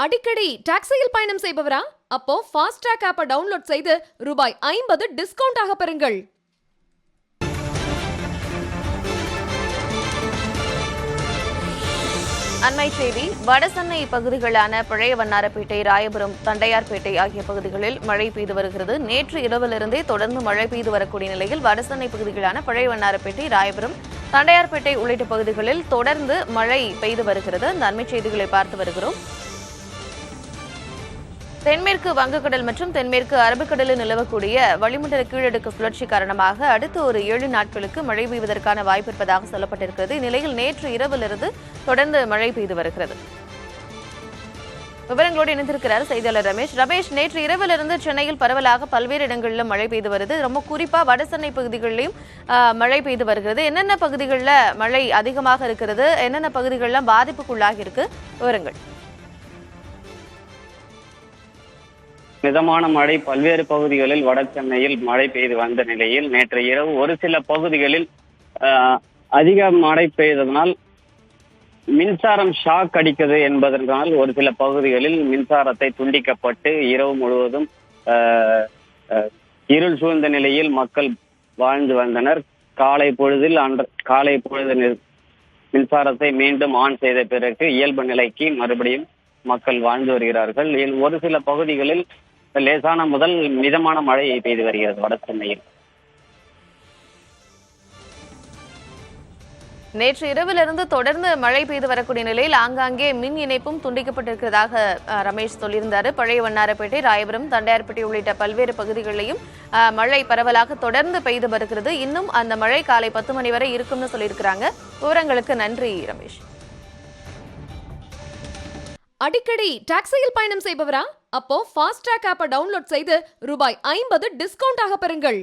அடிக்கடி டாக்ஸியில் பயணம் செய்பவரா? அப்போ ஃபாஸ்ட்ராக் ஆப்பை டவுன்லோட் செய்து ரூபாய் 50 டிஸ்கவுண்ட் ஆக பெறுங்கள். அண்மை செய்தி. வடசென்னை பகுதிகளான பழைய வண்ணாரப்பேட்டை, ராயபுரம், தண்டையார்பேட்டை ஆகிய பகுதிகளில் மழை பெய்து வருகிறது. நேற்று இரவிலிருந்தே தொடர்ந்து மழை பெய்து வரக்கூடிய நிலையில் வடசென்னை பகுதிகளான பழைய வண்ணாரப்பேட்டை, ராயபுரம், தண்டையார்பேட்டை உள்ளிட்ட பகுதிகளில் தொடர்ந்து மழை பெய்து வருகிறது. அந்த அண்மை செய்திகளை பார்த்து வருகிறோம். தென்மேற்கு வங்கக்கடல் மற்றும் தென்மேற்கு அரபிக்கடலில் நிலவக்கூடிய வளிமண்டல கீழடுக்கு சுழற்சி காரணமாக அடுத்த ஒரு 7 நாட்களுக்கு மழை பெய்வதற்கான வாய்ப்பு இருப்பதாக சொல்லப்பட்டிருக்கிறது. இந்நிலையில் நேற்று இரவிலிருந்து தொடர்ந்து மழை பெய்து வருகிறது. விவரங்களோடு இணைந்திருக்கிறார் செய்தியாளர் ரமேஷ். ரமேஷ், நேற்று இரவிலிருந்து சென்னையில் பரவலாக பல்வேறு இடங்களிலும் மழை பெய்து வருது. ரொம்ப குறிப்பா வடசென்னை பகுதிகளிலும் மழை பெய்து வருகிறது. என்னென்ன பகுதிகளில் மழை அதிகமாக இருக்கிறது, என்னென்ன பகுதிகளில் பாதிப்புக்குள்ளாகி இருக்கு, விவரங்கள். மிதமான மழை பல்வேறு பகுதிகளில் வட சென்னையில் மழை பெய்து வந்த நிலையில் நேற்று இரவு ஒரு சில பகுதிகளில் அதிக மழை பெய்ததனால் மின்சாரம் ஷாக் அடிக்குது என்பதனால் ஒரு சில பகுதிகளில் மின்சாரத்தை துண்டிக்கப்பட்டு இரவு முழுவதும் இருள் சூழ்ந்த நிலையில் மக்கள் வாழ்ந்து வந்தனர். காலை பொழுது மின்சாரத்தை மீண்டும் ஆன் செய்த பிறகு இயல்பு நிலைக்கு மறுபடியும் மக்கள் வாழ்ந்து வருகிறார்கள். ஒரு சில பகுதிகளில் லேசான முதல் மிதமான மழை பெய்து வருகிறது வட சென்னையில். நேற்று இரவிலிருந்து தொடர்ந்து மழை பெய்து வரக்கூடிய நிலையில் ஆங்காங்கே மின் இணைப்பும் துண்டிக்கப்பட்டிருக்கிறதாக ரமேஷ் சொல்லியிருந்தாரு. பழைய வண்ணாரப்பேட்டை, ராயபுரம், தண்டையார்பேட்டை உள்ளிட்ட பல்வேறு பகுதிகளிலும் மழை பரவலாக தொடர்ந்து பெய்து வருகிறது. இன்னும் அந்த மழை காலை 10 மணி வரை இருக்கும்னு சொல்லியிருக்கிறாங்க. விவரங்களுக்கு நன்றி ரமேஷ். அடிக்கடி டாக்ஸியில் பயணம் செய்பவரா? அப்போ ஃபாஸ்ட்ராக் ஆப்பை டவுன்லோட் செய்து ரூபாய் 50 டிஸ்கவுண்ட் ஆக பெறுங்கள்.